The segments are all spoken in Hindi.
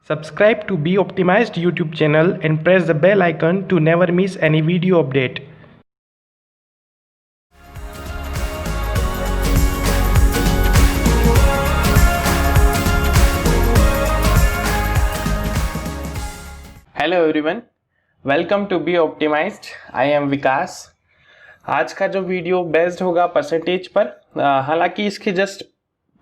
Subscribe to Be Optimized YouTube channel and press the bell icon to never miss any video update. Hello everyone, welcome to be optimized. I am Vikas. आज का जो वीडियो बेस्ड होगा परसेंटेज पर। हालांकि इसके जस्ट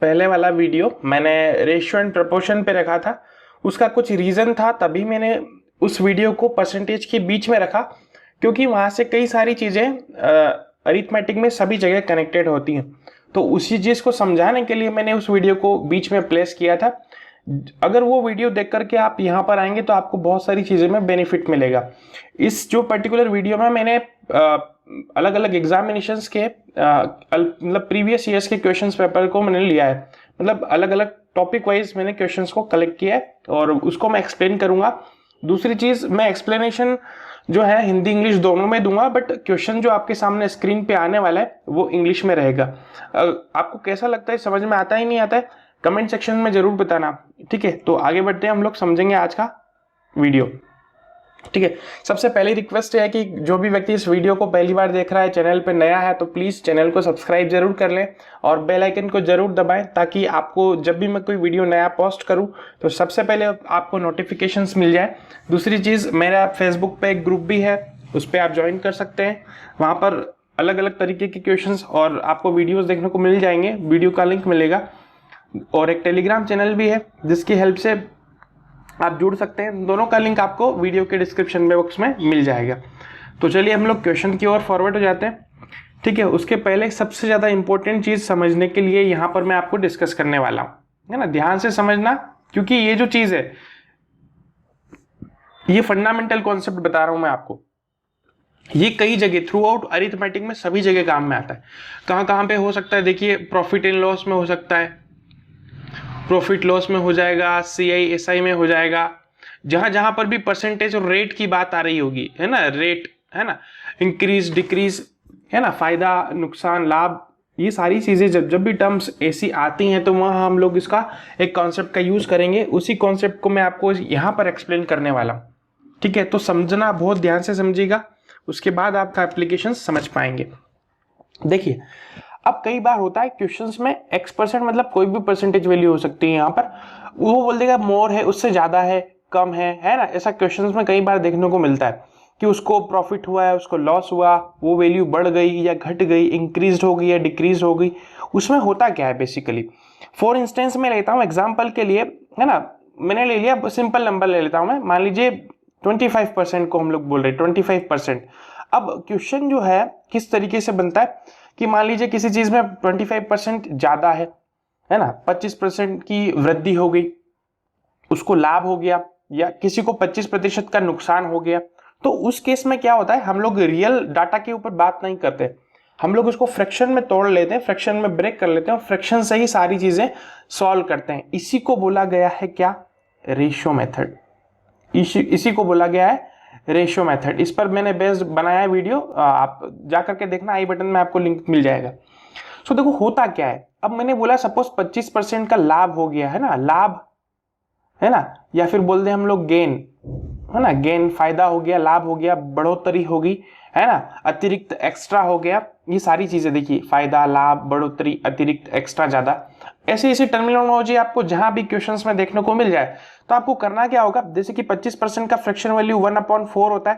पहले वाला वीडियो मैंने रेशियो एंड प्रपोर्शन पे रखा था। उसका कुछ रीज़न था, तभी मैंने उस वीडियो को परसेंटेज के बीच में रखा, क्योंकि वहाँ से कई सारी चीज़ें अरिथमेटिक में सभी जगह कनेक्टेड होती हैं। तो उसी चीज़ को समझाने के लिए मैंने उस वीडियो को बीच में प्लेस किया था। अगर वो वीडियो देख करके आप यहाँ पर आएंगे तो आपको बहुत सारी चीज़ें में बेनिफिट मिलेगा। इस जो पर्टिकुलर वीडियो में मैंने अलग अलग एग्जामिनेशंस के मतलब प्रीवियस ईयर्स के क्वेश्चंस पेपर को मैंने लिया है, मतलब अलग अलग टॉपिक वाइज मैंने क्वेश्चंस को कलेक्ट किया है और उसको मैं एक्सप्लेन करूंगा। दूसरी चीज़, मैं एक्सप्लेनेशन जो है हिंदी इंग्लिश दोनों में दूंगा, बट क्वेश्चन जो आपके सामने स्क्रीन पे आने वाला है वो इंग्लिश में रहेगा। आपको कैसा लगता है, समझ में आता ही नहीं आता है, कमेंट सेक्शन में जरूर बताना। ठीक है, तो आगे बढ़ते हैं, हम लोग समझेंगे आज का वीडियो। ठीक है, सबसे पहली रिक्वेस्ट है कि जो भी व्यक्ति इस वीडियो को पहली बार देख रहा है, चैनल पे नया है, तो प्लीज़ चैनल को सब्सक्राइब जरूर कर लें और बेल आइकन को जरूर दबाएं, ताकि आपको जब भी मैं कोई वीडियो नया पोस्ट करूं तो सबसे पहले आपको नोटिफिकेशंस मिल जाए। दूसरी चीज़, मेरा फेसबुक पे एक ग्रुप भी है, उस पर आप ज्वाइन कर सकते हैं। वहाँ पर अलग अलग तरीके के क्वेश्चंस और आपको वीडियोज़ देखने को मिल जाएंगे, वीडियो का लिंक मिलेगा। और एक टेलीग्राम चैनल भी है जिसकी हेल्प से आप जुड़ सकते हैं। दोनों का लिंक आपको वीडियो के डिस्क्रिप्शन बॉक्स में मिल जाएगा। तो चलिए हम लोग क्वेश्चन की ओर फॉरवर्ड हो जाते हैं। ठीक है, उसके पहले सबसे ज़्यादा इंपॉर्टेंट चीज़ समझने के लिए यहाँ पर मैं आपको डिस्कस करने वाला हूँ, है ना। ध्यान से समझना, क्योंकि ये जो चीज़ है, ये फंडामेंटल कॉन्सेप्ट बता रहा हूँ मैं आपको। ये कई जगह थ्रू आउट अरिथमेटिक में सभी जगह काम में आता है। कहाँ कहाँ पे हो सकता है, देखिए प्रॉफिट एंड लॉस में हो सकता है, प्रॉफिट लॉस में हो जाएगा, सीआई एसआई में हो जाएगा। जहां जहां पर भी परसेंटेज और रेट की बात आ रही होगी, है ना, रेट, है ना, इंक्रीज डिक्रीज, है ना, फायदा नुकसान लाभ, ये सारी चीजें जब भी टर्म्स ऐसी आती हैं तो वहां हम लोग इसका एक कॉन्सेप्ट का यूज करेंगे। उसी कॉन्सेप्ट को मैं आपको यहाँ पर एक्सप्लेन करने वाला हूँ। ठीक है, तो समझना, बहुत ध्यान से समझिएगा, उसके बाद आपका एप्लीकेशन समझ पाएंगे। देखिए, अब कई बार होता है क्वेश्चंस में x%, मतलब कोई भी परसेंटेज वैल्यू हो सकती है। यहाँ पर वो बोल देगा मोर है, उससे ज्यादा है, कम है ना। ऐसा क्वेश्चंस में कई बार देखने को मिलता है कि उसको प्रॉफिट हुआ है, उसको लॉस हुआ, वो वैल्यू बढ़ गई या घट गई, इंक्रीज हो गई या डिक्रीज हो गई। उसमें होता क्या है बेसिकली। फॉर इंस्टेंस मैं लेता हूँ एग्जाम्पल के लिए, है ना, मैंने ले लिया सिंपल नंबर ले लेता हूँ मैं, मान लीजिए 25% को हम लोग बोल रहे हैं 25%। अब क्वेश्चन जो है किस तरीके से बनता है कि मान लीजिए किसी चीज में 25% ज्यादा है ना, 25% की वृद्धि हो गई, उसको लाभ हो गया, या किसी को 25% का नुकसान हो गया। तो उस केस में क्या होता है, हम लोग रियल डाटा के ऊपर बात नहीं करते, हम लोग उसको फ्रैक्शन में तोड़ लेते हैं, फ्रैक्शन में ब्रेक कर लेते हैं और फ्रैक्शन से ही सारी चीजें सॉल्व करते हैं। इसी को बोला गया है क्या, रेशियो मेथड। इसी को बोला गया है रेशियो मेथड। इस पर मैंने बेस्ड बनाया है वीडियो, आप जाकर के देखना, आई बटन में आपको लिंक मिल जाएगा। सो देखो होता क्या है, अब मैंने बोला सपोज 25% का लाभ हो गया, है ना, लाभ, है ना, या फिर बोल दे हम लोग गेन, है ना, गेन फायदा हो गया, लाभ हो गया, बढ़ोतरी हो गई, है ना, अतिरिक्त एक्स्ट्रा हो गया। ये सारी चीजें देखिए, फायदा, लाभ, बढ़ोतरी, अतिरिक्त, एक्स्ट्रा, ज्यादा, ऐसी टर्मिनोलॉजी आपको जहां भी क्वेश्चंस में देखने को मिल जाए तो आपको करना क्या होगा। जैसे कि 25% का फ्रैक्शन वैल्यू 1/4 होता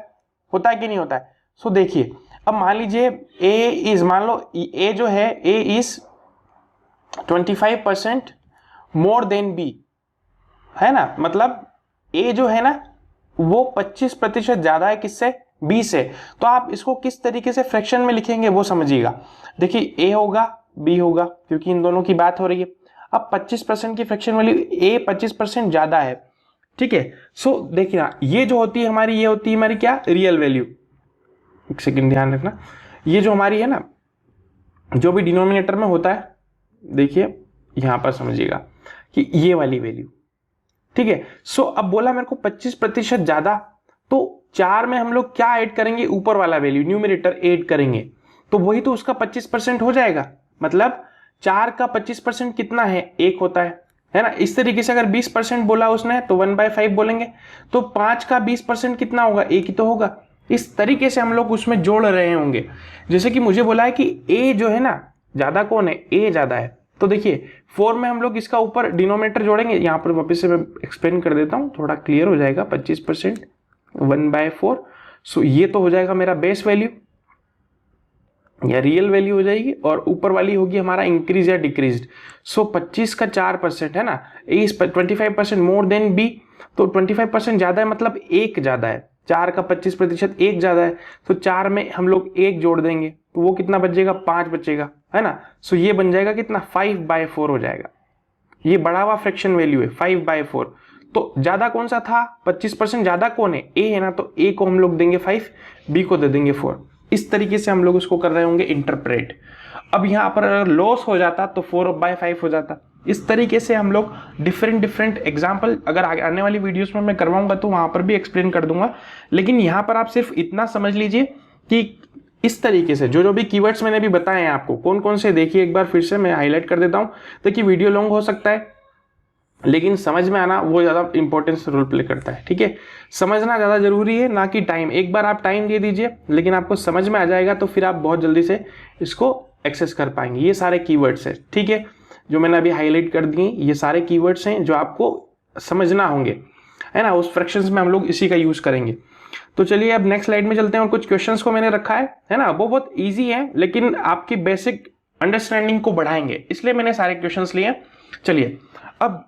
है कि नहीं होता है। सो देखिए, अब मान लीजिए ए इज, मान लो ए जो है, ए इज 25% मोर देन बी, है ना, मतलब ए जो है ना वो 25% ज्यादा है किससे, बी से। तो आप इसको किस तरीके से फ्रैक्शन में लिखेंगे वो समझिएगा। देखिए ए होगा, बी होगा, क्योंकि इन दोनों की बात हो रही है। अब 25% की फ्रैक्शन वैल्यू, ए 25% ज्यादा है, ठीक है। सो देखिए ना, ये जो होती है हमारी, ये होती है हमारी क्या, रियल वैल्यू। एक सेकंड ध्यान रखना, ये जो हमारी है ना, जो भी डिनोमिनेटर में होता है, देखिए यहां पर समझिएगा कि ये वाली वैल्यू, ठीक है। सो अब बोला मेरे को 25% ज्यादा, तो 4 में हम लोग क्या ऐड करेंगे, ऊपर वाला वैल्यू न्यूमरेटर ऐड करेंगे, तो वही तो उसका 25% हो जाएगा। मतलब 4 का 25% कितना है, 1 होता है है ना। इस तरीके से अगर 20% बोला उसने तो 1/5 बोलेंगे, तो 5 का 20% कितना होगा, एक ही तो होगा। इस तरीके से हम लोग उसमें जोड़ रहे होंगे। जैसे कि मुझे बोला है कि ए जो है ना ज्यादा कौन है, ए ज्यादा है, तो देखिए 4 में हम लोग इसका ऊपर डिनोमिनेटर जोड़ेंगे। यहाँ पर वापस से मैं एक्सप्लेन कर देता हूँ, थोड़ा क्लियर हो जाएगा। 25% 1/4, सो ये तो हो जाएगा मेरा बेस वैल्यू या रियल वैल्यू हो जाएगी, और ऊपर वाली होगी हमारा इंक्रीज या डिक्रीज। सो 25 का 4% है ना, इज 25% मोर देन बी, तो 25% ज्यादा है मतलब एक ज्यादा है। 4 का 25% एक ज्यादा है, तो 4 में हम लोग एक जोड़ देंगे तो वो कितना बचेगा, 5 बचेगा, है ना। सो ये बन जाएगा कितना, 5/4 हो जाएगा। ये बड़ा हुआ फ्रैक्शन वैल्यू है 5/4। तो ज्यादा कौन सा था, 25% ज्यादा कौन है, ए है ना, तो ए को हम लोग देंगे 5, बी को दे देंगे 4। इस तरीके से हम लोग उसको कर रहे होंगे इंटरप्रेट। अब यहां पर अगर लॉस हो जाता तो 4/5 हो जाता। इस तरीके से हम लोग डिफरेंट एग्जाम्पल अगर आने वाली वीडियोस में मैं करवाऊंगा तो वहां पर भी एक्सप्लेन कर दूंगा। लेकिन यहां पर आप सिर्फ इतना समझ लीजिए कि इस तरीके से जो भी कीवर्ड्स मैंने भी बताए हैं आपको कौन कौन से, देखिए एक बार फिर से मैं हाईलाइट कर देता हूं। देखिए वीडियो लॉन्ग हो सकता है लेकिन समझ में आना वो ज़्यादा इंपॉर्टेंस रोल प्ले करता है, ठीक है। समझना ज़्यादा जरूरी है ना कि टाइम। एक बार आप टाइम दे दीजिए लेकिन आपको समझ में आ जाएगा तो फिर आप बहुत जल्दी से इसको एक्सेस कर पाएंगे। ये सारे कीवर्ड्स हैं, ठीक है, जो मैंने अभी हाईलाइट कर दिए। ये सारे कीवर्ड्स हैं जो आपको समझना होंगे, है ना। उस फ्रैक्शंस में हम लोग इसी का यूज करेंगे। तो चलिए अब नेक्स्ट स्लाइड में चलते हैं और कुछ क्वेश्चंस को मैंने रखा है ना। वो बहुत ईजी है लेकिन आपकी बेसिक अंडरस्टैंडिंग को बढ़ाएंगे, इसलिए मैंने सारे क्वेश्चंस लिए। चलिए अब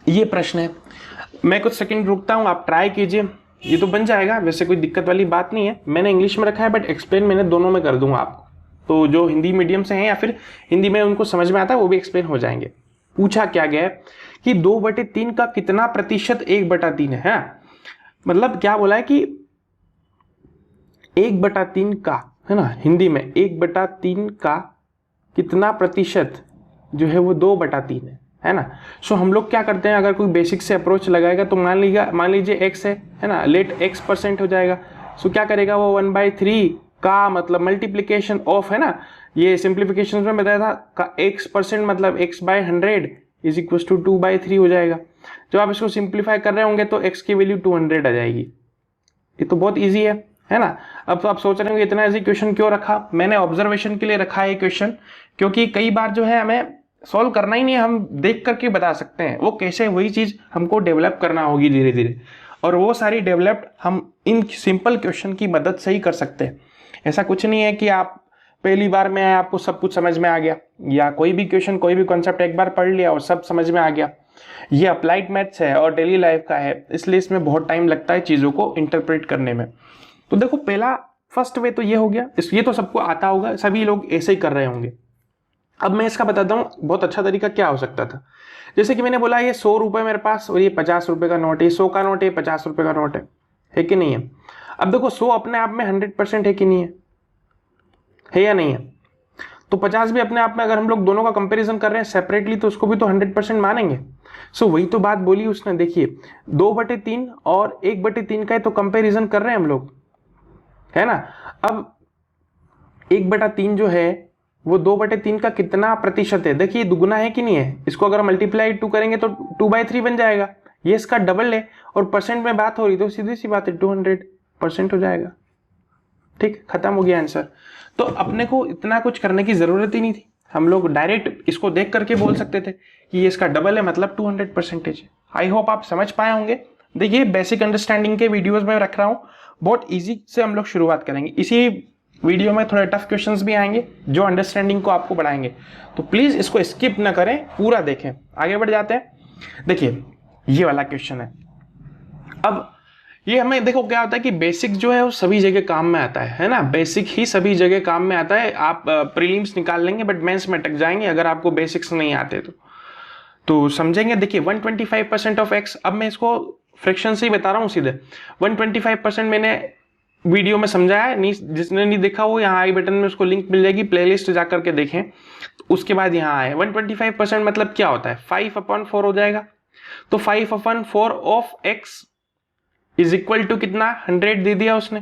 ये प्रश्न है, मैं कुछ सेकंड रुकता हूं, आप ट्राई कीजिए। ये तो बन जाएगा, वैसे कोई दिक्कत वाली बात नहीं है। मैंने इंग्लिश में रखा है बट एक्सप्लेन मैंने दोनों में कर दूंगा आपको, तो जो हिंदी मीडियम से हैं या फिर हिंदी में उनको समझ में आता है वो भी एक्सप्लेन हो जाएंगे। पूछा क्या गया है कि 2/3 का कितना प्रतिशत 1/3 है। मतलब क्या बोला है कि 1/3 का, है ना, हिंदी में 1/3 का कितना प्रतिशत जो है वो 2/3 है ना। सो हम लोग क्या करते हैं, अगर कोई बेसिक से अप्रोच लगाएगा तो मान लीजिए x है ना, लेट x% हो जाएगा। सो क्या करेगा वो 1/3 का मतलब मल्टीप्लीकेशन ऑफ, है ना, ये सिंप्लीफिकेशन में बताया था का x% मतलब x/100 इज इक्वल टू 2/3 हो जाएगा। जब आप इसको सिंप्लीफाई कर रहे होंगे तो x की वैल्यू 200 आ जाएगी। ये तो बहुत ईजी है ना। अब तो आप सोच रहे होंगे इतना ईजी क्वेश्चन क्यों रखा। मैंने ऑब्जर्वेशन के लिए रखा है क्वेश्चन, क्योंकि कई बार जो है हमें सॉल्व करना ही नहीं है, हम देख करके बता सकते हैं वो कैसे, वही चीज हमको डेवलप करना होगी धीरे धीरे, और वो सारी डेवलप्ड हम इन सिंपल क्वेश्चन की मदद से ही कर सकते हैं। ऐसा कुछ नहीं है कि आप पहली बार में आए आपको सब कुछ समझ में आ गया, या कोई भी क्वेश्चन कोई भी कॉन्सेप्ट एक बार पढ़ लिया और सब समझ में आ गया। ये अप्लाइड मैथ्स है और डेली लाइफ का है, इसलिए इसमें बहुत टाइम लगता है चीजों को इंटरप्रेट करने में। तो देखो पहला फर्स्ट वे तो ये हो गया, ये तो सबको आता होगा, सभी लोग ऐसे ही कर रहे होंगे। अब मैं इसका बताता हूँ बहुत अच्छा तरीका क्या हो सकता था। जैसे कि मैंने बोला ये 100 रुपए मेरे पास और ये 50 रुपए का नोट है, 100 का नोट है, 50 रुपए का नोट है कि नहीं है। अब देखो 100 अपने आप में 100% है कि नहीं है या नहीं है। तो 50 भी अपने आप में, अगर हम लोग दोनों का कंपैरिजन कर रहे हैं सेपरेटली तो उसको भी तो 100% मानेंगे। सो वही तो बात बोली उसने, देखिए 2/3 और 1/3 का है तो कंपैरिजन कर रहे हैं हम लोग, है ना। अब 1/3 जो है वो 2/3 का कितना प्रतिशत है, देखिए दुगुना है कि नहीं है। इसको अगर मल्टीप्लाई 2 करेंगे तो 2/3 बन जाएगा, ये इसका डबल है, और परसेंट में बात हो रही तो सीधी सी बात है 200% हो जाएगा। ठीक, खत्म हो गया आंसर। तो अपने को इतना कुछ करने की जरूरत ही नहीं थी, हम लोग डायरेक्ट इसको देख करके बोल सकते थे कि ये इसका डबल है मतलब 200% है। आई होप आप समझ पाए होंगे। देखिए बेसिक अंडरस्टैंडिंग के वीडियोज में रख रहा हूँ, बहुत ईजी से हम लोग शुरुआत करेंगे। इसी वीडियो में थोड़े टफ क्वेश्चंस भी आएंगे जो अंडरस्टैंडिंग को आपको बढ़ाएंगे, तो प्लीज इसको स्किप ना करें, पूरा देखें। आगे बढ़ जाते हैं। देखिए ये वाला क्वेश्चन है। अब ये हमें देखो क्या होता है कि बेसिक जो है वो सभी जगह काम में आता है ना, बेसिक ही सभी जगह काम में आता है। आप प्रीलिम्स निकाल लेंगे बट मेंस में अटक जाएंगे अगर आपको बेसिक्स नहीं आते तो समझेंगे। देखिए 125% ऑफ एक्स, अब मैं इसको फ्रैक्शन से ही बता रहा हूँ सीधे। 125% मैंने वीडियो में समझाया है, जिसने नहीं देखा वो यहाँ आई बटन में उसको लिंक मिल जाएगी, प्लेलिस्ट जाकर के देखें। उसके बाद यहाँ आए 125% मतलब क्या होता है, 5/4 हो जाएगा। तो 5/4 of x is equal to कितना, 100 दे दिया उसने।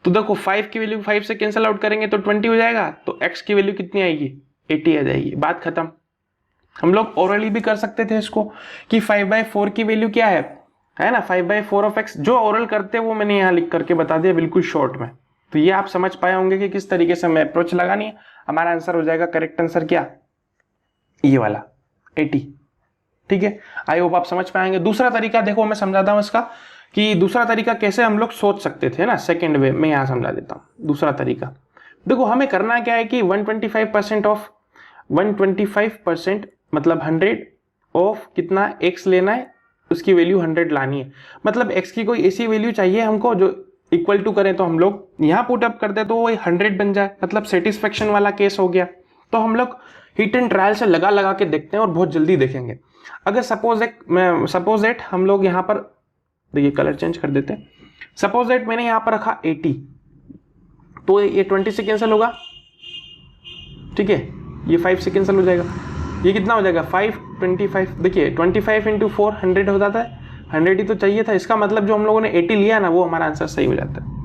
तो देखो 5 की वैल्यू 5 से कैंसिल आउट करेंगे तो 20 हो जाएगा, तो x की वैल्यू कितनी आएगी, 80 आ जाएगी। बात खत्म। हम लोग ओरली भी कर सकते थे इसको कि 5/4 की वैल्यू क्या है ना, 5/4 ऑफ एक्स। जो ओरल करते हैं वो मैंने यहाँ लिख करके बता दिया बिल्कुल शॉर्ट में। तो ये आप समझ पाए होंगे कि किस तरीके से हमें अप्रोच लगानी है। हमारा आंसर हो जाएगा, करेक्ट आंसर क्या, ये वाला 80। ठीक है, आई होप आप समझ पाएंगे। दूसरा तरीका देखो मैं समझाता हूं इसका, कि दूसरा तरीका कैसे हम लोग सोच सकते थे ना, सेकेंड वे में यहां समझा देता हूं। दूसरा तरीका देखो, हमें करना क्या है कि 125% ऑफ 125% मतलब 100 ऑफ कितना x लेना है, उसकी वैल्यू 100 लानी है। मतलब x की कोई ऐसी वैल्यू चाहिए हमको जो इक्वल टू करें, तो हम लोग यहाँ पुट अप करते तो वो 100 बन जाए, मतलब सेटिस्फेक्शन वाला केस हो गया। तो हम लोग हिट एंड ट्रायल से लगा लगा के देखते हैं और बहुत जल्दी देखेंगे। अगर सपोज दैट हम लोग यहाँ पर देखिए, कलर चेंज कर देते हैं। सपोज दैट मैंने यहाँ पर रखा 80, तो ये 20 से कैंसिल होगा, ठीक है, ये 5 से कैंसिल हो जाएगा, ये कितना हो जाएगा 5 25। देखिए 25 इंटू 4 100 हो जाता है, 100 ही तो चाहिए था। इसका मतलब जो हम लोगों ने 80 लिया ना, वो हमारा आंसर सही हो जाता है।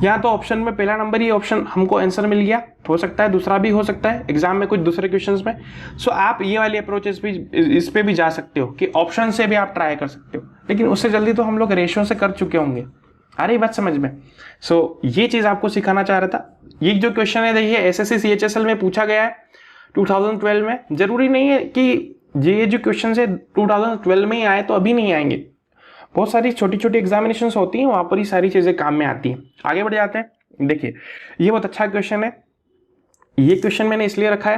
यहाँ तो ऑप्शन में पहला नंबर ही ऑप्शन हमको आंसर मिल गया, हो सकता है दूसरा भी हो सकता है एग्जाम में कुछ दूसरे क्वेश्चंस में। सो आप ये वाली अप्रोचेस भी इस पे भी जा सकते हो कि ऑप्शन से भी आप ट्राई कर सकते हो, लेकिन उससे जल्दी तो हम लोग रेशियो से कर चुके होंगे। आ रही बात समझ में? सो ये चीज आपको सिखाना चाह रहा था। ये जो क्वेश्चन है देखिए एसएससी सीएचएसएल में पूछा गया है 2012 में। जरूरी नहीं है कि ये जो क्वेश्चन है 2012 में ही आए तो अभी नहीं आएंगे, बहुत सारी छोटी छोटी एग्जामिनेशंस होती हैं, वहां पर ही सारी चीजें काम में आती हैं। आगे बढ़ जाते हैं। देखिए ये बहुत अच्छा क्वेश्चन है। ये क्वेश्चन मैंने इसलिए रखा है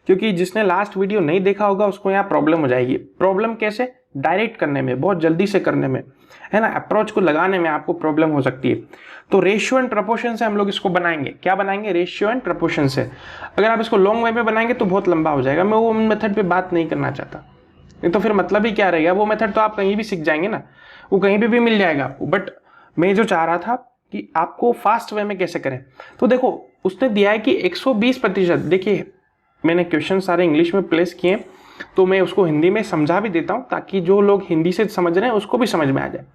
क्योंकि जिसने लास्ट वीडियो नहीं देखा होगा उसको यहाँ प्रॉब्लम हो जाएगी। प्रॉब्लम कैसे? डायरेक्ट करने में, बहुत जल्दी से करने में, है ना, अप्रोच को लगाने में आपको प्रॉब्लम हो सकती है। तो रेशियो एंड प्रपोर्शन से हम लोग इसको बनाएंगे। क्या बनाएंगे? रेशियो एंड प्रपोर्शन से। अगर आप इसको लॉन्ग वे में बनाएंगे तो बहुत लंबा हो जाएगा, मैं वो मेथड पे बात नहीं करना चाहता। नहीं तो फिर मतलब ही क्या रहेगा? वो मेथड तो आप कहीं भी सीख जाएंगे ना, वो कहीं पे भी मिल जाएगा आपको। बट मैं जो चाह रहा था कि आपको फास्ट वे में कैसे करें। तो देखो उसने दिया है कि 120%। देखिए मैंने क्वेश्चन सारे इंग्लिश में प्लेस किए, तो मैं उसको हिंदी में समझा भी देता हूं ताकि जो लोग हिंदी से समझ रहे हैं उसको भी समझ में आ जाए।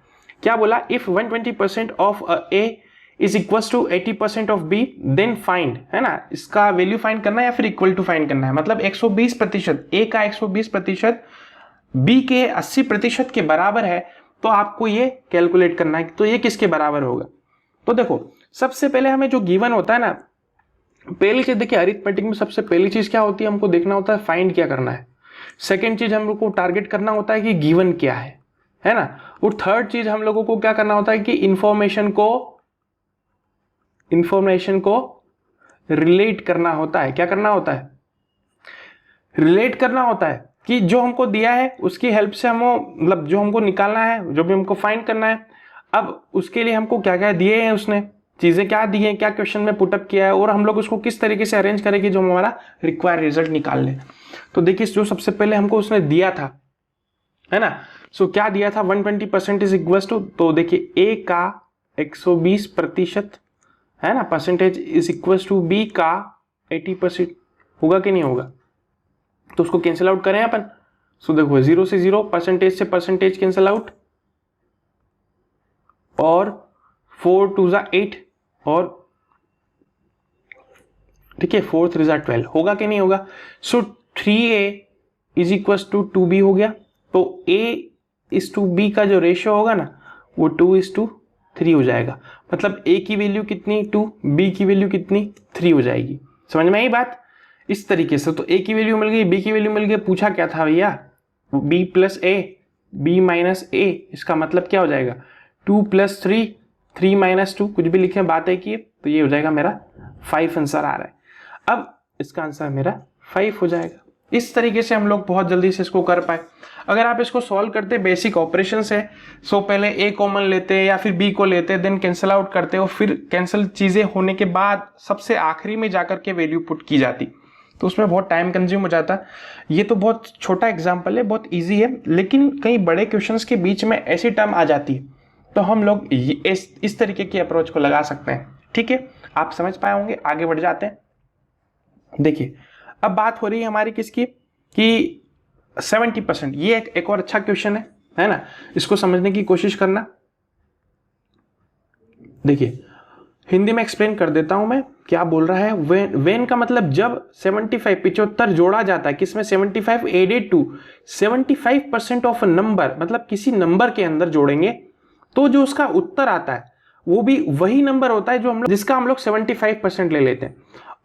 क्या बोला? If 120% of a is equal to 80% of b then find, है ना, इसका वैल्यू फाइंड करना है या फिर इक्वल टू फाइंड करना है। मतलब 120%, ए का 120% बी के 80% के बराबर है, तो आपको ये कैलकुलेट करना है तो ये किसके बराबर होगा। तो देखो सबसे पहले हमें जो गिवन होता है ना, पहली चीज देखिए अरिथमेटिक में सबसे पहली चीज क्या होती है, हमको देखना होता है फाइंड क्या करना है। सेकेंड चीज हम लोग को टारगेट करना होता है कि गिवन क्या है ना। और थर्ड चीज हम लोगों को क्या करना होता है कि इंफॉर्मेशन को रिलेट करना होता है। क्या करना होता है? रिलेट करना होता है कि जो हमको दिया है उसकी हेल्प से हम मतलब जो हमको निकालना है, जो भी हमको फाइंड करना है, अब उसके लिए हमको क्या क्या दिए हैं, उसने चीजें क्या दी हैं, क्या क्वेश्चन में पुटअप किया है, और हम लोग उसको किस तरीके से अरेंज करेंगे जो हमारा रिक्वायर्ड रिजल्ट निकाल ले। तो देखिए जो सबसे पहले हमको उसने दिया था, है ना, सो क्या दिया था 120% इज इक्वल टू, तो देखिए ए का 120%, है ना, percentage is equal to b का 80%। होगा कि नहीं होगा? तो उसको कैंसिल आउट करें अपन। सो देखो 0 से 0, परसेंटेज से परसेंटेज कैंसिल आउट, और 4 2 जा 8, और ठीक है 4 3 जा 12। होगा कि नहीं होगा? सो 3a is equal to 2b हो गया। तो a इज टू b का जो रेशियो होगा ना वो 2:3 हो जाएगा। मतलब a की वैल्यू कितनी 2, b की वैल्यू कितनी 3 हो जाएगी। समझ में आई बात? इस तरीके से तो a की वैल्यू मिल गई, b की वैल्यू मिल गई। पूछा क्या था भैया? b plus a, b minus a। इसका मतलब क्या हो जाएगा 2 + 3, 3 - 2, कुछ भी लिखे बात है कि, तो ये हो जाएगा मेरा 5 आंसर आ रहा है। अब इसका आंसर मेरा 5 हो जाएगा। इस तरीके से हम लोग बहुत जल्दी से इसको कर पाए। अगर आप इसको सॉल्व करते बेसिक ऑपरेशन से, सो पहले ए कॉमन लेते या फिर बी को लेते, देन कैंसिल आउट करते, और फिर कैंसिल चीजें होने के बाद सबसे आखिरी में जाकर के वैल्यू पुट की जाती, तो उसमें बहुत टाइम कंज्यूम हो जाता। ये तो बहुत छोटा एग्जाम्पल है, बहुत ईजी है, लेकिन कई बड़े क्वेश्चंस के बीच में ऐसी टर्म आ जाती है तो हम लोग इस तरीके की अप्रोच को लगा सकते हैं। ठीक है, आप समझ पाए होंगे। आगे बढ़ जाते हैं। देखिए अब बात हो रही है हमारी किसकी, कि 70%। ये एक और अच्छा क्वेश्चन है ना, इसको समझने की कोशिश करना। देखिए हिंदी में एक्सप्लेन कर देता हूं मैं क्या बोल रहा है। वेन का मतलब जब 75 75 जोड़ा जाता है किसमें 75 added to 75% of a number, मतलब किसी नंबर के अंदर जोड़ेंगे तो जो उसका उत्तर आता है वो भी वही नंबर होता है जो हम लोग जिसका हम लोग 75% ले लेते हैं,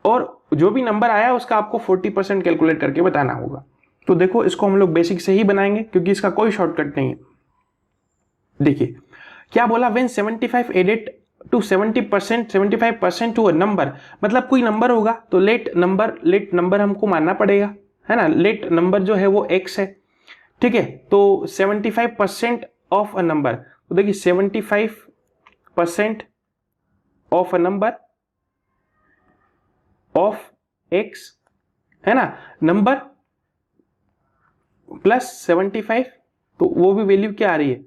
और जो भी नंबर आया उसका आपको 40% कैलकुलेट करके बताना होगा। तो देखो इसको हम लोग बेसिक से ही बनाएंगे क्योंकि इसका कोई शॉर्टकट नहीं है। देखिए क्या बोला, when 75 added to 75% to a number, मतलब कोई नंबर होगा तो लेट नंबर हमको मानना पड़ेगा, है ना। लेट नंबर जो है वो x है, ठीक है। तो 75% ऑफ अ नंबर, तो देखिए 75% of a number of x, है ना, नंबर प्लस 75, तो वो भी वैल्यू क्या आ रही है,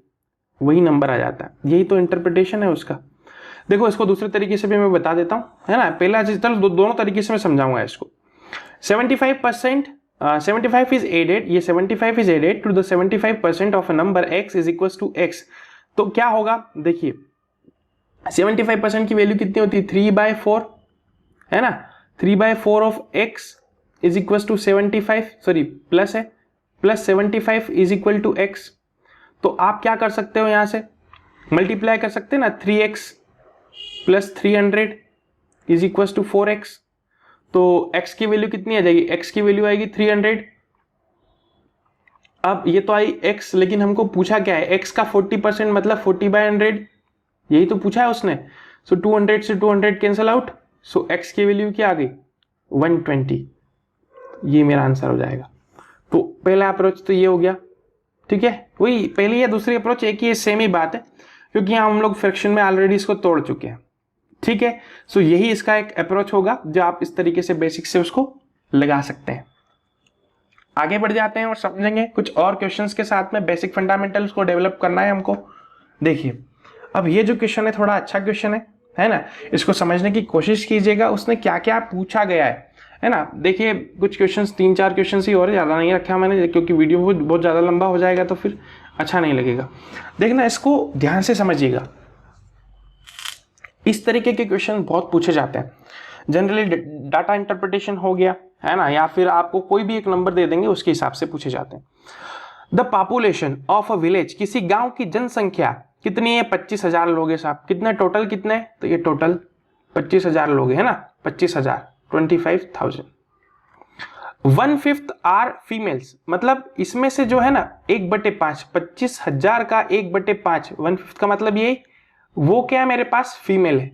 वही नंबर आ जाता है। यही तो इंटरप्रिटेशन है उसका। देखो इसको दूसरे तरीके से भी मैं बता देता हूं, है ना। पहला चलो दोनों तरीके से मैं समझाऊंगा इसको। 75 इज एडेड, ये 75 is added to the 75% of a number x is equal to x। तो क्या होगा, देखिए 75% की वैल्यू कितनी होती है 3/4, है ना। 3/4 of x is equal to 75, sorry plus है, plus 75 is equal to x। तो आप क्या कर सकते हो, यहां से मल्टीप्लाई कर सकते हैं ना, 3x plus 300 is equal to 4x। तो x की वैल्यू कितनी आ जाएगी, x की वैल्यू आएगी 300। अब ये तो आई x, लेकिन हमको पूछा क्या है, x का 40% मतलब 40/100, यही तो पूछा है उसने। सो 200 से 200 कैंसिल आउट, सो x की वैल्यू क्या आ गई 120, ये मेरा आंसर हो जाएगा। तो पहला अप्रोच तो ये हो गया, ठीक है। वही पहली या दूसरी अप्रोच एक ही सेम ही बात है, क्योंकि यहाँ हम लोग फ्रैक्शन में ऑलरेडी इसको तोड़ चुके हैं, ठीक है। सो यही इसका एक अप्रोच होगा जो आप इस तरीके से बेसिक से उसको लगा सकते हैं। आगे बढ़ जाते हैं और समझेंगे कुछ और क्वेश्चंस के साथ में, बेसिक फंडामेंटल्स को डेवलप करना है हमको। देखिए अब ये जो क्वेश्चन है थोड़ा अच्छा क्वेश्चन है ना, इसको समझने की कोशिश कीजिएगा उसने क्या क्या पूछा गया है ना। देखिए कुछ क्वेश्चंस 3-4 क्वेश्चंस ही और ज़्यादा नहीं रखा मैंने, क्योंकि वीडियो बहुत ज़्यादा लंबा हो जाएगा तो फिर अच्छा नहीं लगेगा। देखना इसको ध्यान से समझिएगा, इस तरीके के क्वेश्चन बहुत पूछे जाते हैं। जनरली डाटा इंटरप्रिटेशन हो गया, है ना, या फिर आपको कोई भी एक नंबर दे देंगे उसके हिसाब से पूछे जाते हैं। The population of a village, किसी गांव की जनसंख्या कितनी है, 25,000 लोग है साहब। कितने टोटल, कितने, तो ये टोटल 25,000 लोग है ना, 25,000 25,000। 1/5 आर फीमेल्स, मतलब इसमें से जो है ना 1/5, 25,000 का 1/5, 1/5 का मतलब ये वो क्या है मेरे पास फीमेल है।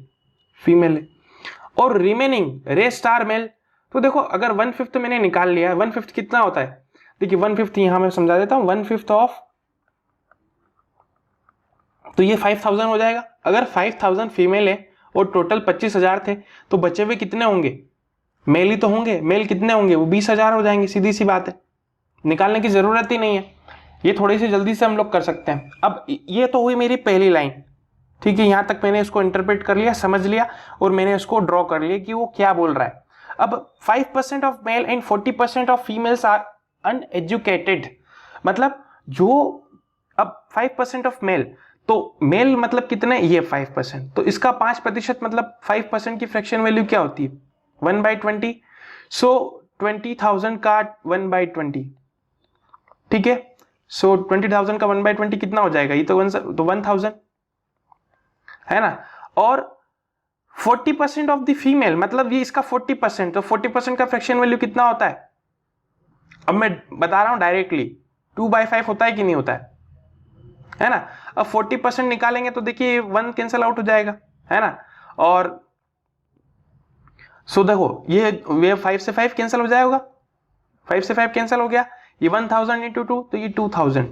और रिमेनिंग रेस्ट आर मेल। तो देखो अगर 1/5 मैंने निकाल लिया, 1/5 कितना होता है, देखिए 1/5 यहां मैं समझा देता हूं, 1/5 ऑफ, तो ये 5,000 हो जाएगा। अगर 5,000 फीमेल है और टोटल 25,000 थे, तो बचे हुए कितने होंगे, मेल ही तो होंगे। मेल कितने होंगे, वो 20,000 हो जाएंगे। सीधी सी बात है, निकालने की जरूरत ही नहीं है, ये थोड़ी सी जल्दी से हम लोग कर सकते हैं। अब ये तो हुई मेरी पहली लाइन, ठीक है। यहां तक मैंने इसको इंटरप्रेट कर लिया, समझ लिया, और मैंने इसको ड्रॉ कर लिया कि वो क्या बोल रहा है। अब 5% of male and 40% of females are uneducated, मतलब जो, अब 5% ऑफ मेल, तो मेल मतलब कितने, ये 5%, तो इसका 5% मतलब 5% की फ्रैक्शन वैल्यू क्या होती है 1/20। सो 20,000 का 1/20, ठीक है। सो 20,000 का 1/20 कितना हो जाएगा, ये तो 1,000, है ना। और 40% ऑफ द फीमेल, मतलब ये इसका 40%, तो 40% का फ्रैक्शन वैल्यू कितना होता है, अब मैं बता रहा हूं डायरेक्टली, 2/5 होता है कि नहीं होता है ना। अब 40% निकालेंगे तो देखिए 1 कैंसिल आउट हो जाएगा, है ना। और सो देखो ये 5 से 5 कैंसिल हो जाएगा, 5 से 5 कैंसिल हो गया, ये 1,000 इंटू 2, तो ये 2,000,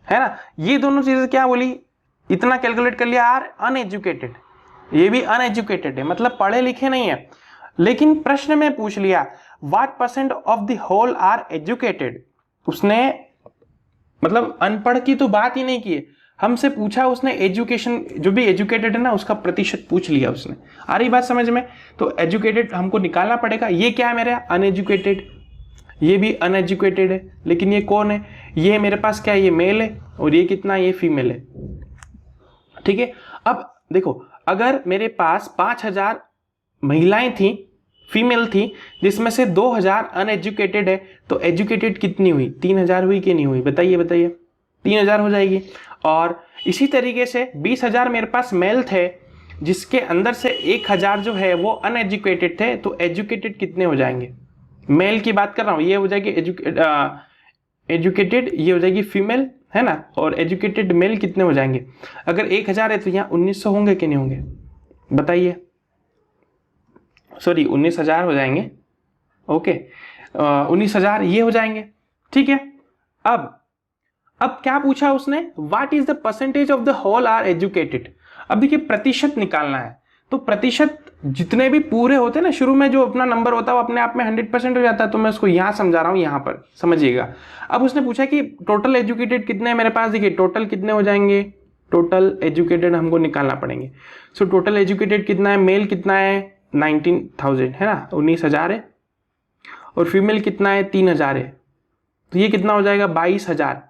है ना। ये दोनों चीजें क्या बोली, इतना कैलकुलेट कर लिया, आर अनएजुकेटेड, ये भी अनएजुकेटेड है, मतलब पढ़े लिखे नहीं है। लेकिन प्रश्न में पूछ लिया what % of the whole are educated, उसने मतलब अनपढ़ की तो बात ही नहीं की है, हमसे पूछा उसने एजुकेशन, जो भी एजुकेटेड है ना उसका प्रतिशत पूछ लिया उसने। आ रही बात समझ में, तो एजुकेटेड हमको निकालना पड़ेगा। ये क्या है मेरे अनएजुकेटेड, ये भी अनएजुकेटेड है, लेकिन ये कौन है, ये मेरे पास क्या है, ये मेल है, और ये कितना, ये फीमेल है, ठीक है। अब देखो अगर मेरे पास 5,000 महिलाएं थी, फीमेल थी, जिसमें से 2,000 अनएजुकेटेड है, तो एजुकेटेड कितनी हुई? 3,000 हुई कि नहीं हुई? बताइए बताइए। 3,000 हो जाएगी। और इसी तरीके से 20,000 मेरे पास मेल थे, जिसके अंदर से 1,000 जो है वो अनएजुकेटेड थे, तो एजुकेटेड कितने हो जाएंगे? मेल की बात कर रहा हूं, ये हो जाएगी एजुकेटेड, ये हो जाएगी फीमेल, है ना, और एजुकेटेड मेल कितने हो जाएंगे? अगर 1,000 है तो यहाँ 1,900 होंगे कि नहीं होंगे? बताइए। सॉरी, 19,000 हो जाएंगे। ओके, 19,000 ये हो जाएंगे। ठीक है। अब क्या पूछा उसने? What is the percentage of the whole are educated. अब देखिए प्रतिशत निकालना है, तो प्रतिशत जितने भी पूरे होते हैं ना, शुरू में जो अपना नंबर होता है वो अपने आप में 100% हो जाता है, तो मैं उसको यहां समझा रहा हूं, यहां पर समझिएगा। अब उसने पूछा कि टोटल एजुकेटेड कितने हैं मेरे पास। देखिए टोटल कितने हो जाएंगे? टोटल एजुकेटेड हमको निकालना पड़ेंगे। सो टोटल एजुकेटेड कितना है? मेल कितना है? 19,000 है ना, 19,000 है। और फीमेल कितना है? 3,000 है। तो ये कितना हो जाएगा? 22,000।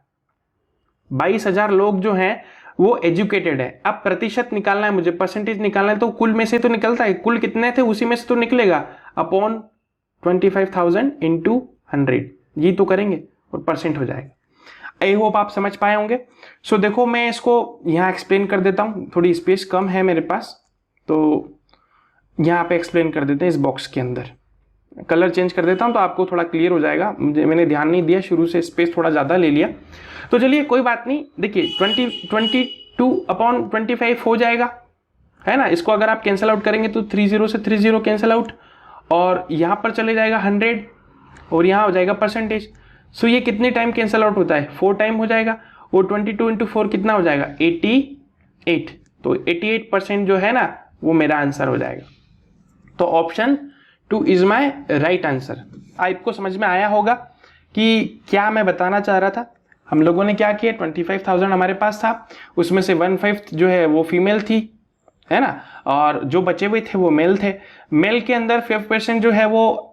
22,000 लोग जो हैं वो एजुकेटेड है। अब प्रतिशत निकालना है मुझे, परसेंटेज निकालना है, तो कुल में से तो निकलता है, कुल कितने थे उसी में से तो निकलेगा, अपॉन 25,000 इंटू 100, ये तो करेंगे और परसेंट हो जाएगा। आई होप आप समझ पाए होंगे। सो देखो मैं इसको यहाँ एक्सप्लेन कर देता हूँ, थोड़ी स्पेस कम है मेरे पास, तो यहाँ पे एक्सप्लेन कर देते हैं इस बॉक्स के अंदर। कलर चेंज कर देता हूँ तो आपको थोड़ा क्लियर हो जाएगा, मैंने ध्यान नहीं दिया, शुरू से स्पेस थोड़ा ज़्यादा ले लिया। तो चलिए कोई बात नहीं। देखिए 22/25 हो जाएगा, है ना। इसको अगर आप कैंसिल आउट करेंगे तो 30 से 30 कैंसिल आउट, और यहाँ पर चले जाएगा 100, और यहाँ हो जाएगा परसेंटेज। सो ये कितने टाइम कैंसिल आउट होता है? 4 टाइम हो जाएगा। और 22 × 4 कितना हो जाएगा? 88। तो 88% जो है ना वो मेरा आंसर हो जाएगा। तो option 2 is my right answer. आपको समझ में आया होगा कि क्या मैं बताना चाह रहा था। हम लोगों ने क्या किया, 25,000 हमारे पास था, उसमें से 1/5 जो है वो फीमेल थी, है ना, और जो बचे हुए थे वो मेल थे। मेल के अंदर 5% जो है वो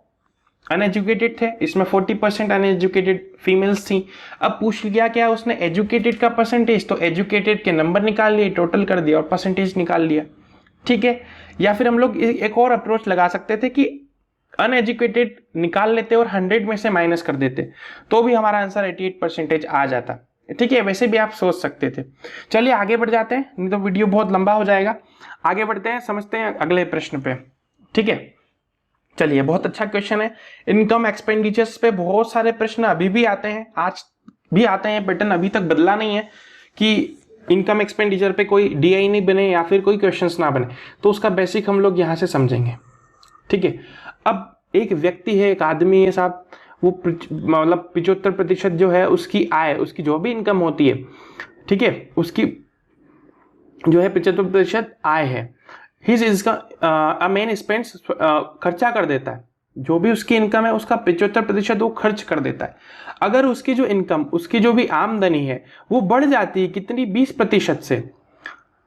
अनएजुकेटेड थे, इसमें 40% अनएजुकेटेड फीमेल्स थी। अब पूछ लिया क्या उसने? एजुकेटेड का परसेंटेज, तो एजुकेटेड के नंबर निकाल लिए, टोटल कर दिया और परसेंटेज निकाल लिया। ठीक है। या फिर हम लोग एक और अप्रोच लगा सकते थे कि अनएजुकेटेड निकाल लेते और 100 में से माइनस कर देते, तो भी हमारा आंसर 88% आ जाता। ठीक है, वैसे भी आप सोच सकते थे। चलिए आगे बढ़ जाते हैं, नहीं तो वीडियो बहुत लंबा हो जाएगा। आगे बढ़ते हैं, समझते हैं अगले प्रश्न पे। ठीक है, चलिए बहुत अच्छा क्वेश्चन है। इनकम एक्सपेंडिचर्स पे बहुत सारे प्रश्न अभी भी आते हैं, आज भी आते हैं, पैटर्न अभी तक बदला नहीं है कि इनकम एक्सपेंडिचर पे कोई डीआई नहीं बने या फिर कोई क्वेश्चंस ना बने, तो उसका बेसिक हम लोग यहाँ से समझेंगे। ठीक है। अब एक व्यक्ति है, एक आदमी है साहब, वो मतलब 75% जो है उसकी आय, उसकी जो भी इनकम होती है, ठीक है, उसकी जो है 75% आय है। हिज इसका मेन स्पेंड्स खर्चा कर देता है, जो भी उसकी इनकम है उसका 75% वो खर्च कर देता है। अगर उसकी जो इनकम, उसकी जो भी आमदनी है वो बढ़ जाती है कितनी? 20% से,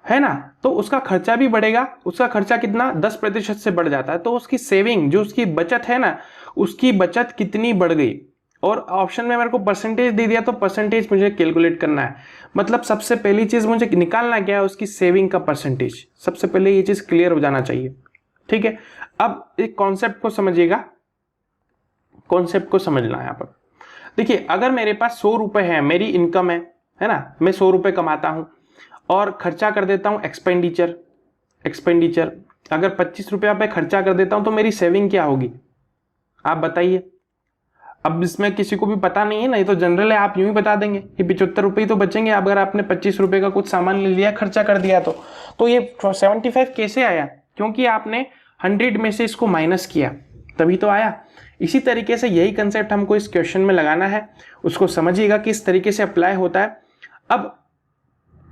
है ना, तो उसका खर्चा भी बढ़ेगा। उसका खर्चा कितना? 10% से बढ़ जाता है, तो उसकी सेविंग, जो उसकी बचत है ना, उसकी बचत कितनी बढ़ गई। और ऑप्शन में मेरे को परसेंटेज दे दिया, तो परसेंटेज मुझे कैलकुलेट करना है। मतलब सबसे पहली चीज मुझे निकालना क्या है? उसकी सेविंग का परसेंटेज। सबसे पहले ये चीज क्लियर हो जाना चाहिए। ठीक है। अब एक कॉन्सेप्ट को समझिएगा, कॉन्सेप्ट को समझना है यहाँ पर। देखिए अगर मेरे पास 100 रुपए है, मेरी इनकम है ना, मैं 100 रुपए कमाता हूं और खर्चा कर देता हूं एक्सपेंडिचर अगर 25 रुपया पे खर्चा कर देता हूं तो मेरी सेविंग क्या होगी? आप बताइए। अब इसमें किसी को भी पता नहीं है ना, ये तो जनरल है, आप यूं ही बता देंगे कि 75 रुपये तो बचेंगे। अगर आपने 25 रुपये का कुछ सामान ले लिया, खर्चा कर दिया, तो ये 75 कैसे आया? क्योंकि आपने 100 में से इसको माइनस किया, तभी तो आया। इसी तरीके से यही कंसेप्ट हमको इस क्वेश्चन में लगाना है, उसको समझिएगा कि इस तरीके से अप्लाई होता है। अब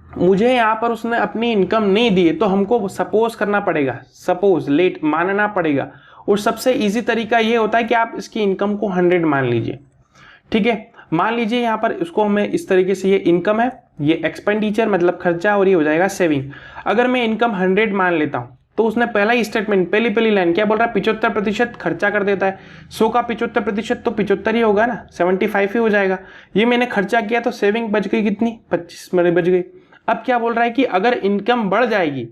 मुझे यहाँ पर उसने अपनी इनकम नहीं दी, तो हमको सपोज करना पड़ेगा, सपोज लेट मानना पड़ेगा। और सबसे इजी तरीका ये होता है कि आप इसकी इनकम को 100 मान लीजिए। ठीक है, मान लीजिए यहाँ पर इसको हमें इस तरीके से, ये इनकम है, ये एक्सपेंडिचर मतलब खर्चा, और ये हो जाएगा सेविंग। अगर मैं इनकम 100 मान लेता हूँ, तो उसने पहला ही स्टेटमेंट, पहली लाइन क्या बोल रहा है? 75% खर्चा कर देता है। 100 का 75% तो 75 ही होगा ना, 75 ही हो जाएगा। ये मैंने खर्चा किया तो सेविंग बच गई कितनी? 25 मेरे बच गई। अब क्या बोल रहा है कि अगर इनकम बढ़ जाएगी,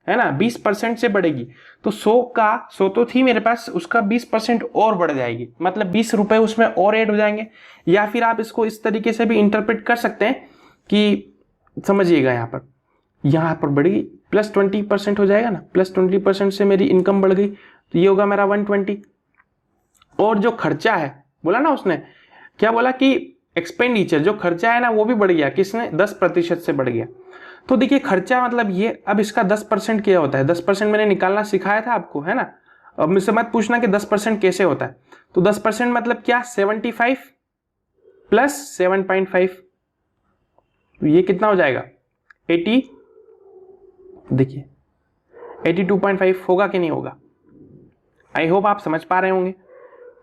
है ना, 20% से बढ़ेगी, तो 100 तो थी मेरे पास, उसका 20% और बढ़ जाएगी, मतलब 20 रुपए उसमें और ऐड हो जाएंगे। या फिर आप इसको इस तरीके से भी इंटरप्रेट कर सकते हैं कि समझिएगा, यहाँ पर बढ़ी प्लस 20% हो जाएगा ना, प्लस 20% से मेरी इनकम बढ़ गई, तो ये होगा मेरा 120। और जो खर्चा है, बोला ना उसने, क्या बोला कि एक्सपेंडिचर, जो खर्चा है ना वो भी बढ़ गया, किसने, 10% से बढ़ गया। तो देखिए खर्चा मतलब ये, अब इसका 10% क्या होता है, 10% मैंने निकालना सिखाया था आपको, है ना। अब मुझसे मत पूछना कि 10% कैसे होता है, तो 10% मतलब क्या, 75 प्लस 7.5, तो ये कितना हो जाएगा, 80, देखिए 82.5 होगा कि नहीं होगा। आई होप आप समझ पा रहे होंगे,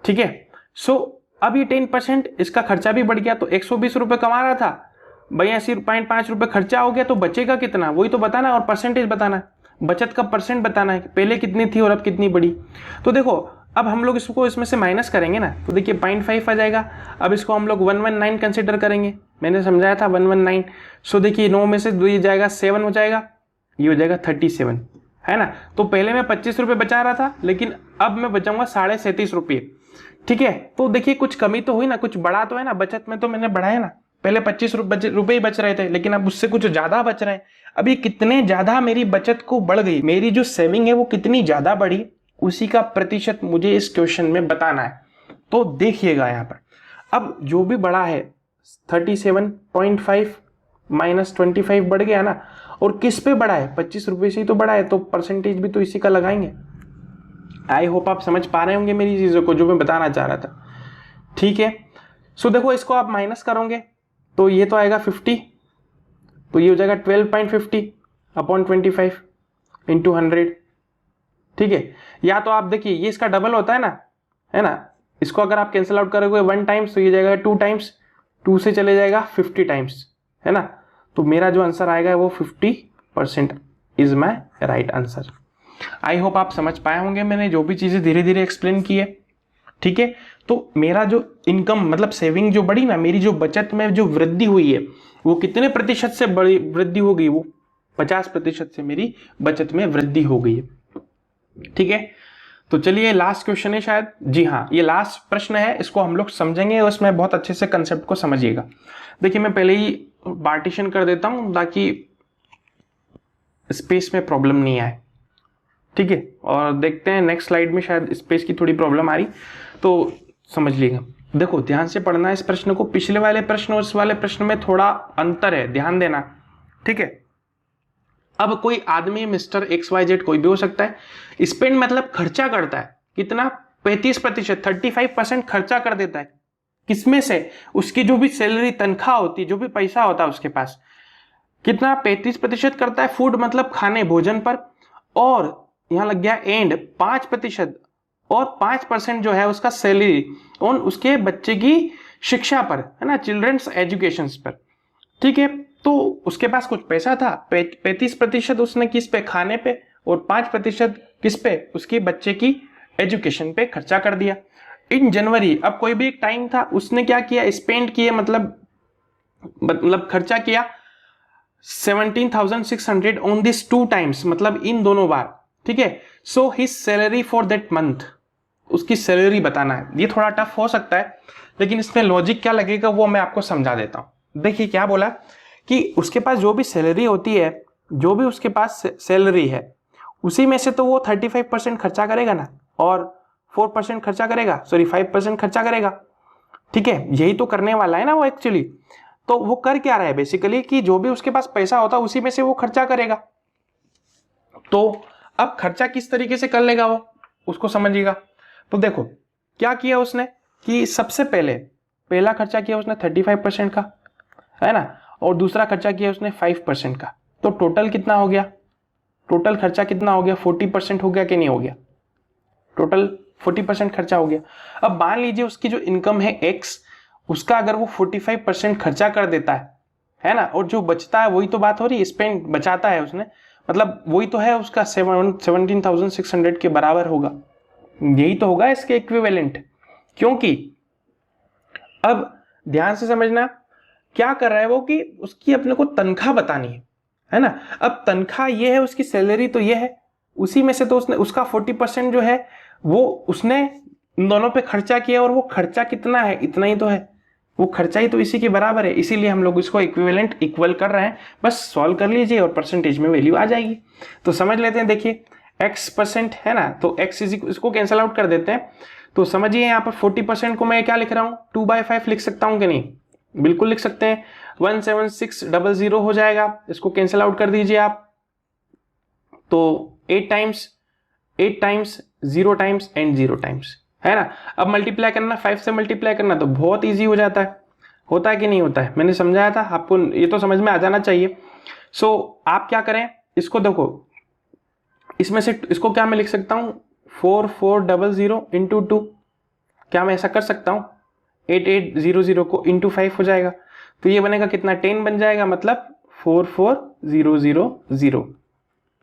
ठीक है। सो अब ये 10%, इसका खर्चा भी बढ़ गया, तो 120 रुपए कमा रहा था, 82.5 रुपए खर्चा हो गया, तो बचेगा कितना, वही तो बताना, और परसेंटेज बताना, बचत का परसेंट बताना है, पहले कितनी थी और अब कितनी बढ़ी। तो देखो अब हम लोग इसको इसमें से माइनस करेंगे ना, तो देखिए 0.5 आ जाएगा। अब इसको हम लोग 119 कंसिडर करेंगे, मैंने समझाया था 119। सो देखिए 9 में से 2 ये जाएगा, 7 हो जाएगा, ये हो जाएगा 37, है ना। तो पहले मैं 25 रुपये बचा रहा था, लेकिन अब मैं बचाऊंगा 37.5 रुपये, ठीक है। तो देखिए कुछ कमी तो हुई ना, कुछ बढ़ा तो है ना, बचत में तो मैंने बढ़ाया ना, पहले 25 रुपए ही बच रहे थे, लेकिन अब उससे कुछ ज्यादा बच रहे हैं। अब ये कितने ज्यादा मेरी बचत को बढ़ गई, मेरी जो सेविंग है वो कितनी ज्यादा बढ़ी, उसी का प्रतिशत मुझे इस क्वेश्चन में बताना है। तो देखिएगा यहाँ पर, अब जो भी बढ़ा है 37.5 माइनस 25 बढ़ गया ना, और किस पे बढ़ा है, 25 रुपए से ही तो बढ़ा है, तो परसेंटेज भी तो इसी का लगाएंगे। आई होप आप समझ पा रहे होंगे मेरी चीजों को, जो मैं बताना चाह रहा था, ठीक है। सो देखो इसको आप माइनस करोगे तो ये तो आएगा 50, तो ये हो जाएगा 12.50 अपॉन 25 इंटू 100, ठीक है। या तो आप देखिए ये इसका डबल होता है ना, इसको अगर आप कैंसिल आउट करोगे 1 टाइम्स तो ये जाएगा 2 टाइम्स, 2 से चले जाएगा 50 टाइम्स, है ना। तो मेरा जो आंसर आएगा वो 50% is my right answer. I hope आप समझ पाए होंगे, मैंने जो भी चीजें धीरे धीरे एक्सप्लेन की है, ठीक है। तो मेरा जो इनकम मतलब सेविंग जो बढ़ी ना, मेरी जो बचत में जो वृद्धि हुई है वो कितने प्रतिशत से बड़ी वृद्धि हो गई, वो 50% से मेरी बचत में वृद्धि हो गई है, ठीक है। तो चलिए लास्ट क्वेश्चन है शायद, जी हाँ ये लास्ट प्रश्न है, इसको हम लोग समझेंगे और इसमें बहुत अच्छे से कंसेप्ट को समझिएगा। देखिए मैं पहले ही पार्टीशन कर देता हूं ताकि स्पेस में प्रॉब्लम नहीं आए, ठीक है। और देखते हैं नेक्स्ट स्लाइड में शायद स्पेस की थोड़ी प्रॉब्लम आ रही, तो समझ लीजिएगा। देखो ध्यान से पढ़ना इस प्रश्न को, पिछले वाले प्रश्न और इस वाले प्रश्न में थोड़ा अंतर है, ध्यान देना, ठीक है। अब कोई आदमी मिस्टर XYZ कोई भी हो सकता है, स्पेंड मतलब खर्चा करता है, कितना, 35%, 35% खर्चा कर देता है, किसमें से, उसकी जो भी सैलरी तनख्वाह होती है, जो भी पैसा होता है उसके पास, कितना 35% करता है फूड मतलब खाने भोजन पर, और यहां लग गया एंड 5%, और 5% जो है उसका सैलरी ऑन उसके बच्चे की शिक्षा पर, है ना, चिल्ड्रंस एजुकेशन पर, ठीक है। तो उसके पास कुछ पैसा था, 35% उसने किस पे, खाने पे, और 5% किस पे, उसके बच्चे की एजुकेशन पे खर्चा कर दिया इन जनवरी। अब कोई भी एक टाइम था, उसने क्या किया, स्पेंड किया, मतलब खर्चा किया 17,600 ऑन दिस 2 टाइम्स, मतलब इन दोनों बार, ठीक है। So his salary for that month, उसकी सैलरी बताना है। ये थोड़ा टफ हो सकता है, लेकिन इसमें लॉजिक क्या लगेगा वो मैं आपको समझा देता हूं। देखिए क्या बोला कि उसके पास जो भी सैलरी होती है, जो भी उसके पास सैलरी है, उसी में से तो वो 35% खर्चा करेगा ना, और 4% खर्चा करेगा, सॉरी 5% खर्चा करेगा, ठीक है। यही तो करने वाला है ना वो एक्चुअली। तो वो कर क्या रहा है बेसिकली कि जो भी उसके पास पैसा होता है उसी में से वो खर्चा करेगा। तो अब खर्चा किस तरीके से कर लेगा वो, उसको समझिएगा। तो देखो क्या किया उसने कि सबसे पहला खर्चा किया उसने 35% का, है ना, और दूसरा खर्चा किया उसने 5% का। तो टोटल कितना हो गया, टोटल खर्चा कितना हो गया, 40% हो गया कि नहीं हो गया, टोटल 40% खर्चा हो गया। अब मान लीजिए उसकी जो इनकम है X, उसका अगर वो 45% खर्चा कर देता है ना, और जो बचता है वही तो बात हो रही है, स्पेंड बचाता है उसने, मतलब वही तो है उसका 17,600 के बराबर होगा, यही तो होगा इसके इक्विवेलेंट। क्योंकि अब ध्यान से समझना क्या कर रहा है वो कि उसकी अपने को तनख्वाह बतानी है ना। अब तनख्वाह ये है, उसकी सैलरी तो ये है, उसी में से तो उसने उसका 40% जो है वो उसने दोनों पे खर्चा किया, और वो खर्चा कितना है, इतना ही तो है, वो खर्चा ही तो इसी के बराबर है, इसीलिए हम लोग इसको इक्वल कर रहे हैं। बस सॉल्व कर लीजिए और परसेंटेज में वैल्यू आ जाएगी। तो समझ लेते हैं, देखिए x% है ना, तो x इसको कैंसिल आउट कर देते हैं। तो समझिए यहाँ पर 40% को मैं क्या लिख रहा हूँ, 2/5 लिख सकता हूँ कि नहीं, बिल्कुल लिख सकते हैं। 17600 हो जाएगा, इसको कैंसिल आउट कर दीजिए आप। तो 8 टाइम्स 0 टाइम्स एंड 0 टाइम्स, है ना। अब मल्टीप्लाई करना, 5 से मल्टीप्लाई करना तो बहुत इजी हो जाता है, होता है कि नहीं होता है, मैंने समझाया था आपको, ये तो समझ में आ जाना चाहिए। सो आप क्या करें, इसको देखो, इसमें से इसको क्या मैं लिख सकता हूं, 4400 इंटू 2, क्या मैं ऐसा कर सकता हूं, 8800 को इंटू 5 हो जाएगा, तो ये बनेगा कितना, 10 बन जाएगा, मतलब 44000,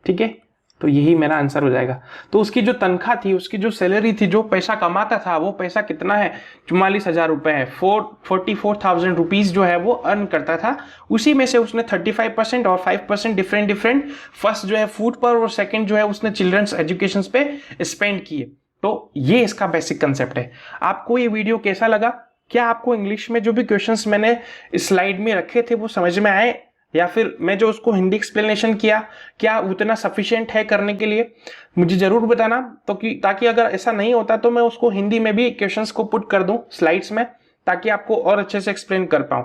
ठीक है। तो यही मेरा आंसर हो जाएगा। तो उसकी जो तनख्वाह थी, उसकी जो सैलरी थी, जो पैसा कमाता था, वो पैसा कितना है, 44,000 रुपए है, 44,000 रुपीज जो है वो अर्न करता था। उसी में से उसने 35% और 5% डिफरेंट फर्स्ट जो है फूड पर, और सेकंड जो है उसने चिल्ड्रंस एजुकेशन पे स्पेंड किए। तो ये इसका बेसिक कंसेप्ट है। आपको ये वीडियो कैसा लगा, क्या आपको इंग्लिश में जो भी क्वेश्चंस मैंने स्लाइड में रखे थे वो समझ में आए, या फिर मैं जो उसको हिंदी एक्सप्लेनेशन किया, क्या उतना सफिशिएंट है करने के लिए, मुझे जरूर बताना। तो ताकि अगर ऐसा नहीं होता तो मैं उसको हिंदी में भी क्वेश्चंस को पुट कर दूं स्लाइड्स में, ताकि आपको और अच्छे से एक्सप्लेन कर पाऊं।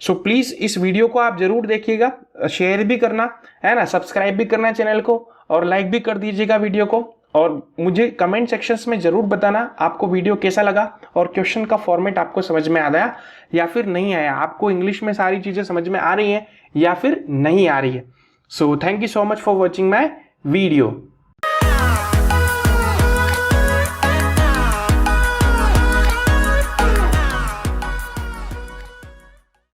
सो प्लीज इस वीडियो को आप जरूर देखिएगा, शेयर भी करना है ना, सब्सक्राइब भी करना चैनल को, और लाइक भी कर दीजिएगा वीडियो को। और मुझे कमेंट सेक्शंस में जरूर बताना आपको वीडियो कैसा लगा, और क्वेश्चन का फॉर्मेट आपको समझ में आया या फिर नहीं आया, आपको इंग्लिश में सारी चीजें समझ में आ रही हैं या फिर नहीं आ रही है। So thank you so much for watching my video.